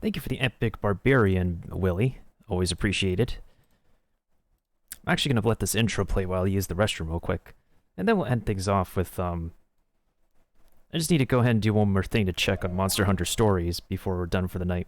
Thank you for the epic barbarian, Willie. Always appreciate it. I'm actually going to let this intro play while I use the restroom real quick. And then we'll end things off with, I just need to go ahead and do one more thing to check on Monster Hunter stories before we're done for the night.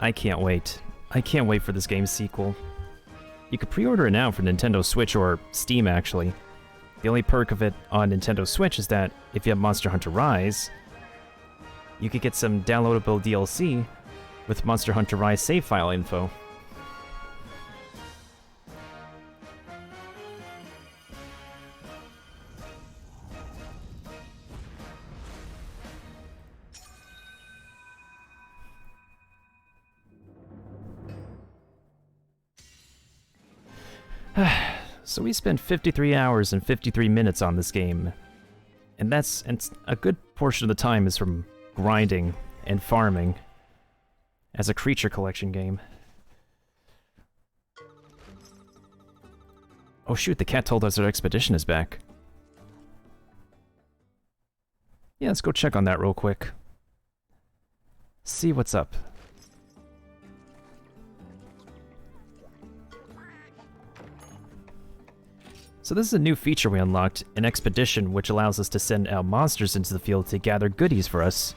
I can't wait. I can't wait for this game's sequel. You could pre-order it now for Nintendo Switch or Steam, actually. The only perk of it on Nintendo Switch is that if you have Monster Hunter Rise, you could get some downloadable DLC with Monster Hunter Rise save file info. So we spent 53 hours and 53 minutes on this game, and a good portion of the time is from grinding and farming as a creature collection game. Oh shoot, the cat told us our expedition is back. Yeah, let's go check on that real quick. See what's up. So this is a new feature we unlocked, an expedition, which allows us to send out monsters into the field to gather goodies for us.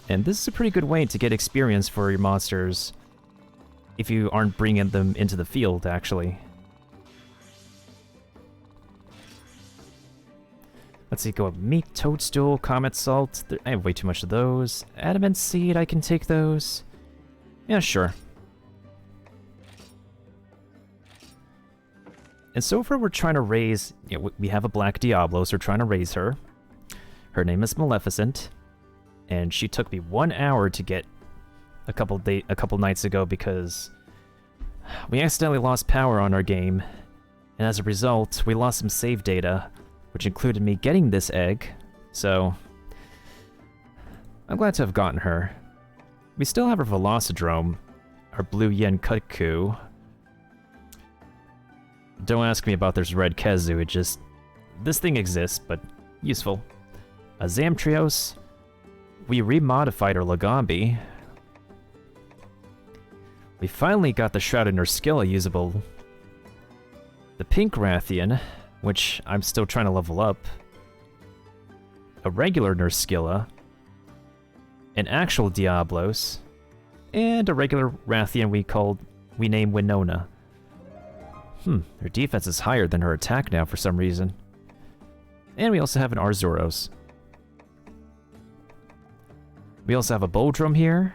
And this is a pretty good way to get experience for your monsters if you aren't bringing them into the field, actually. Let's see, go up meat, toadstool, comet salt. I have way too much of those. Adamant seed, I can take those. Yeah, sure. And so far we're trying to raise, we have a black Diablo, so we're trying to raise her. Her name is Maleficent, and she took me 1 hour to get a couple nights ago because we accidentally lost power on our game, and as a result, we lost some save data, which included me getting this egg, so I'm glad to have gotten her. We still have our Velocidrome, our blue Yen Kutku. Don't ask me about this red Kezu, it just... this thing exists, but useful. A Zamtrios. We remodified our Lagambi. We finally got the Shrouded Nurskilla usable. The pink Rathian, which I'm still trying to level up. A regular Nurskilla. An actual Diablos. And a regular Rathian we named Winona. Her defense is higher than her attack now for some reason. And we also have an Arzuros. We also have a Boldrome here.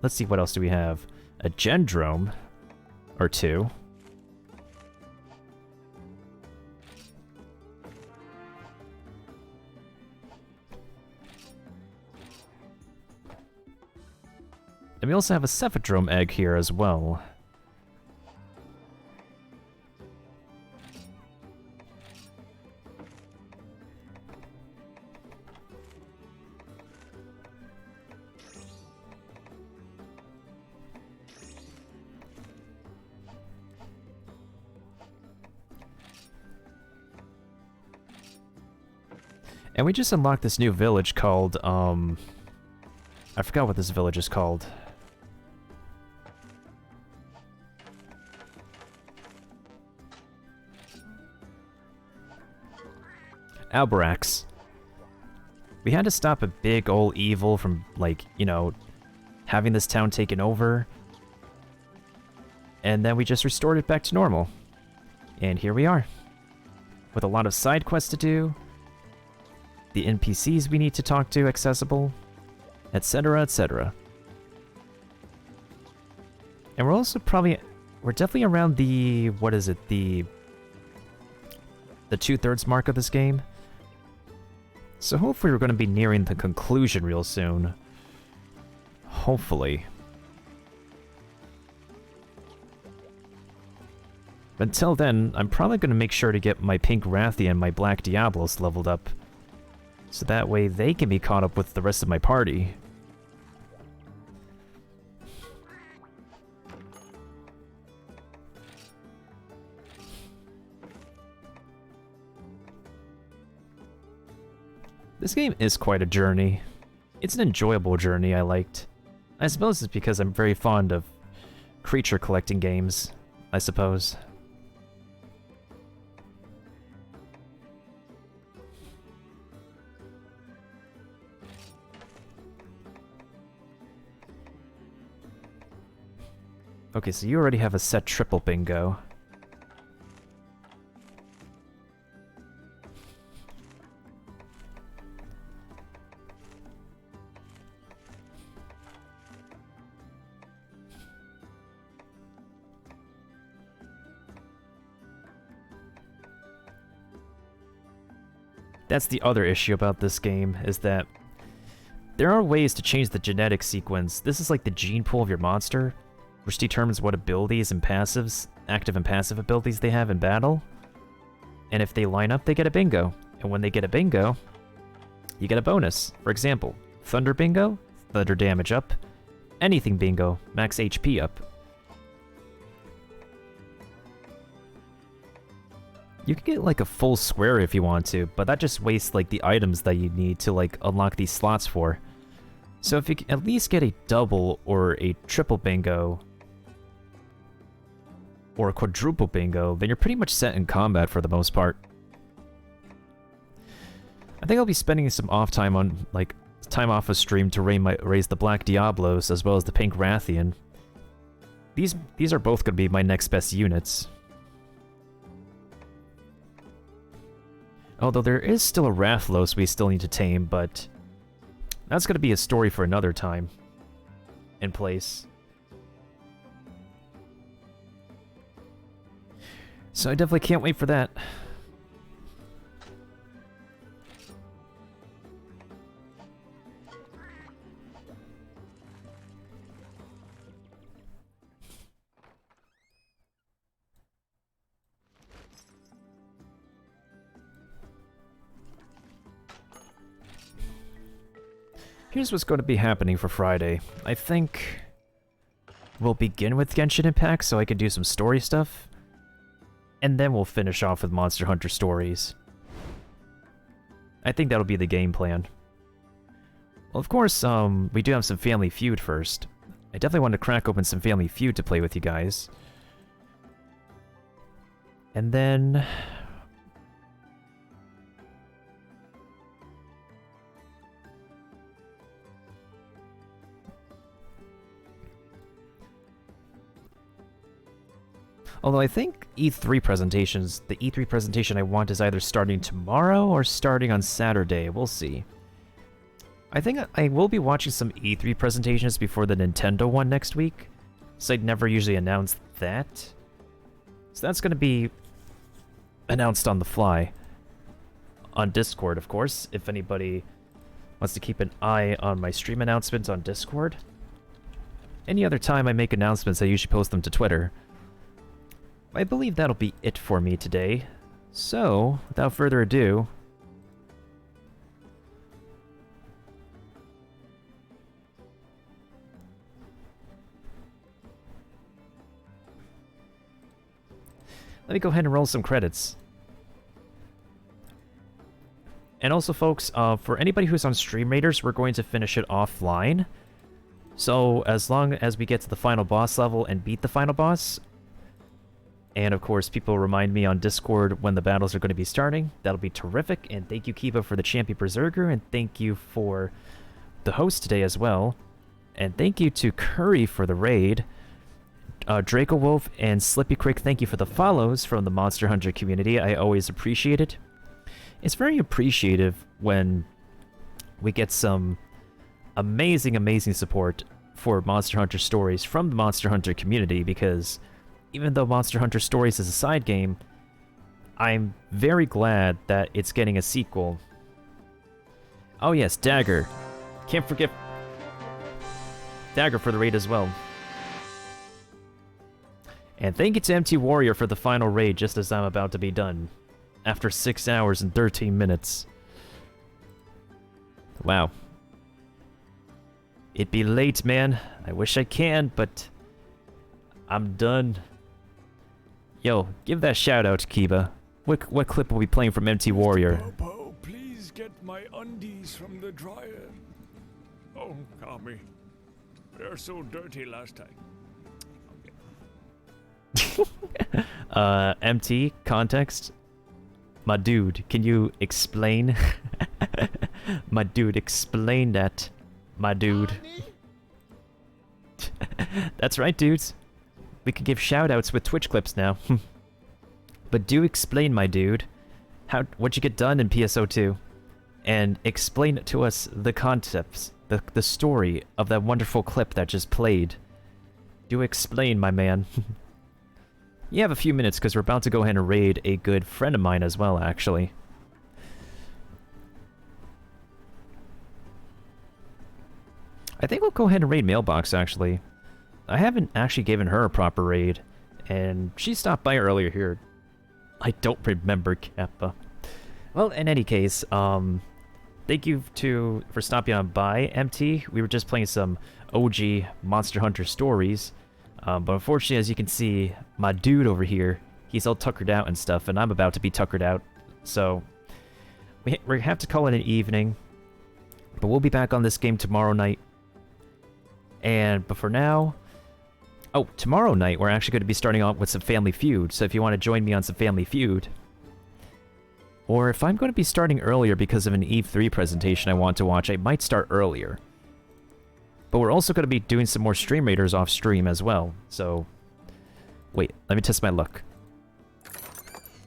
Let's see, what else do we have? A Gendrome. Or two. And we also have a Cephadrome egg here as well. And we just unlocked this new village called, I forgot what this village is called. Alberax. We had to stop a big old evil from, like, having this town taken over. And then we just restored it back to normal. And here we are. With a lot of side quests to do. The NPCs we need to talk to accessible. Etc, etc. And we're also we're definitely around the, what is it, the 2/3 mark of this game. So hopefully we're going to be nearing the conclusion real soon. Hopefully. But until then, I'm probably going to make sure to get my pink Rathian and my black Diablos leveled up. So that way they can be caught up with the rest of my party. This game is quite a journey. It's an enjoyable journey I liked. I suppose it's because I'm very fond of creature collecting games, I suppose. Okay, so you already have a set triple bingo. That's the other issue about this game, is that there are ways to change the genetic sequence. This is like the gene pool of your monster, which determines what abilities and passives, active and passive abilities they have in battle. And if they line up, they get a bingo. And when they get a bingo, you get a bonus. For example, Thunder Bingo, Thunder damage up. Anything Bingo, max HP up. You can get like a full square if you want to, but that just wastes like the items that you need to like unlock these slots for. So if you can at least get a double or a triple bingo or a quadruple bingo, then you're pretty much set in combat for the most part. I think I'll be spending some off time on like time off a stream to raise the black Diablos as well as the pink Rathian. These are both going to be my next best units. Although there is still a Rathlos we still need to tame, but that's going to be a story for another time and place. So I definitely can't wait for that. Here's what's going to be happening for Friday. I think we'll begin with Genshin Impact so I can do some story stuff. And then we'll finish off with Monster Hunter stories. I think that'll be the game plan. Well, of course, we do have some Family Feud first. I definitely want to crack open some Family Feud to play with you guys. And then... although I think E3 presentations, the E3 presentation I want is either starting tomorrow or starting on Saturday. We'll see. I think I will be watching some E3 presentations before the Nintendo one next week, so I'd never usually announce that. So that's going to be announced on the fly. On Discord, of course, if anybody wants to keep an eye on my stream announcements on Discord. Any other time I make announcements, I usually post them to Twitter. I believe that'll be it for me today. So, without further ado... let me go ahead and roll some credits. And also, folks, for anybody who's on Stream Raiders, we're going to finish it offline. So, as long as we get to the final boss level and beat the final boss... and of course, people remind me on Discord when the battles are going to be starting. That'll be terrific. And thank you, Kiba, for the Champion Berserker. And thank you for the host today as well. And thank you to Curry for the raid. Draco Wolf and Slippy Crick, thank you for the follows from the Monster Hunter community. I always appreciate it. It's very appreciative when we get some amazing, amazing support for Monster Hunter stories from the Monster Hunter community, because... even though Monster Hunter Stories is a side game, I'm very glad that it's getting a sequel. Oh yes, Dagger. Can't forget Dagger for the raid as well. And thank you to MT Warrior for the final raid just as I'm about to be done. After 6 hours and 13 minutes. Wow. It'd be late, man. I wish I can, but... I'm done. Yo, give that shout out to Kiba. What clip will we playing from MT Warrior? Popo, please get my undies from the dryer. Oh, Kami. They're so dirty last time. MT, context? My dude, can you explain? My dude, explain that. My dude. That's right, dudes. We can give shoutouts with Twitch clips now. But do explain, my dude. What'd you get done in PSO2? And explain to us the concepts, the story of that wonderful clip that just played. Do explain, my man. You have a few minutes because we're about to go ahead and raid a good friend of mine as well, actually. I think we'll go ahead and raid Mailbox, actually. I haven't actually given her a proper raid, and she stopped by earlier here. I don't remember Kappa. Well, in any case, thank you for stopping on by, MT. We were just playing some OG Monster Hunter stories, but unfortunately, as you can see, my dude over here, he's all tuckered out and stuff, and I'm about to be tuckered out, so we have to call it an evening, but we'll be back on this game tomorrow night. But for now... oh, tomorrow night we're actually going to be starting off with some Family Feud, so if you want to join me on some Family Feud... or if I'm going to be starting earlier because of an E3 presentation I want to watch, I might start earlier. But we're also going to be doing some more Stream Raiders off stream as well, so... wait, let me test my luck.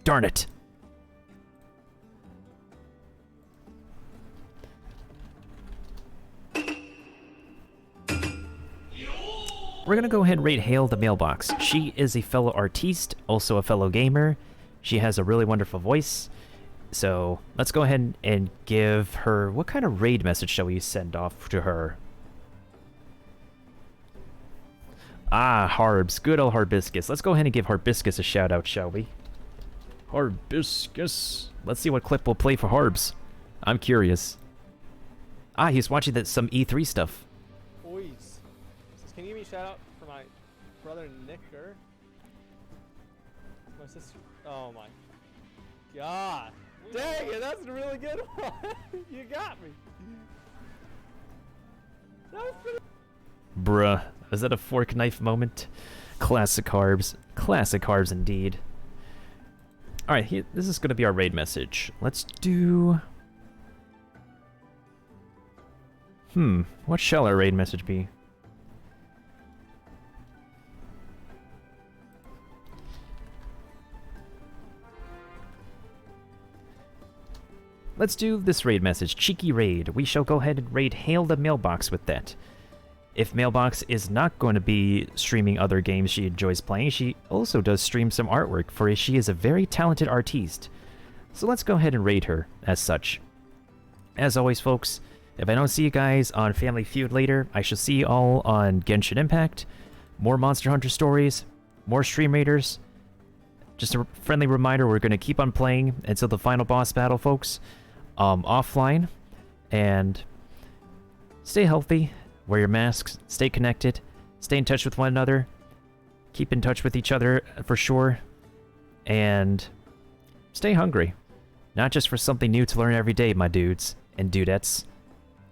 Darn it! we're gonna go ahead and rate Hail the Mailbox. She is a fellow artiste, also a fellow gamer. She has a really wonderful voice. So let's go ahead and give her... What kind of raid message shall we send off to her? Ah, Harbs. Good old Harbiscus. Let's go ahead and give Harbiscus a shout out, shall we? Harbiscus. Let's see what clip we'll play for Harbs. I'm curious. Ah, he's watching some E3 stuff. Boys, can you give me a shout out for my brother Nicker? My sister. Oh my god. Dang it, that's a really good one. You got me. That was pretty. Bruh, is that a fork knife moment? Classic Harbs. Classic Harbs indeed. Alright, this is going to be our raid message. Let's do... what shall our raid message be? Let's do this raid message. Cheeky raid. We shall go ahead and raid Hail the Mailbox with that. If Mailbox is not going to be streaming other games she enjoys playing, she also does stream some artwork, for she is a very talented artiste. So let's go ahead and raid her as such. As always, folks, if I don't see you guys on Family Feud later, I shall see you all on Genshin Impact, more Monster Hunter stories, more Stream Raiders. Just a friendly reminder, we're going to keep on playing until the final boss battle, folks, offline. And stay healthy. Wear your masks, stay connected, stay in touch with one another, keep in touch with each other for sure, and stay hungry. Not just for something new to learn every day, my dudes and dudettes,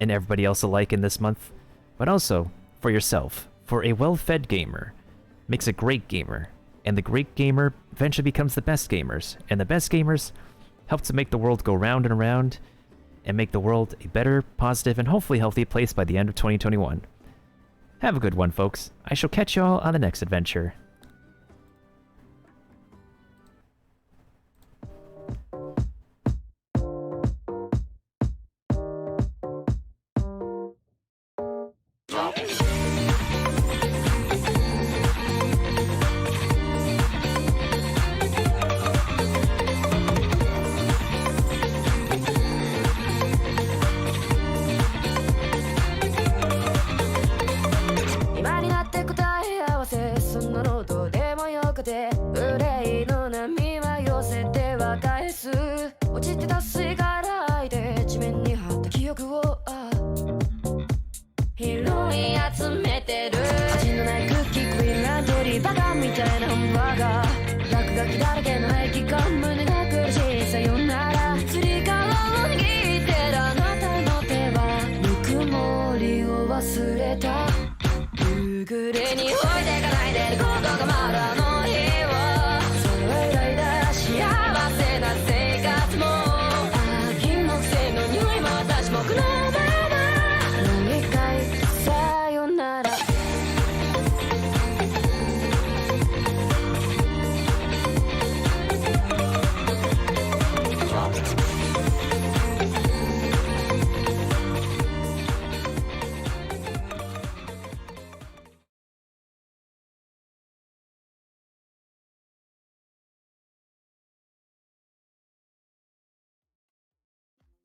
and everybody else alike in this month, but also for yourself. For a well-fed gamer makes a great gamer, and the great gamer eventually becomes the best gamers, and the best gamers help to make the world go round and around, and make the world a better, positive, and hopefully healthy place by the end of 2021. Have a good one, folks. I shall catch y'all on the next adventure.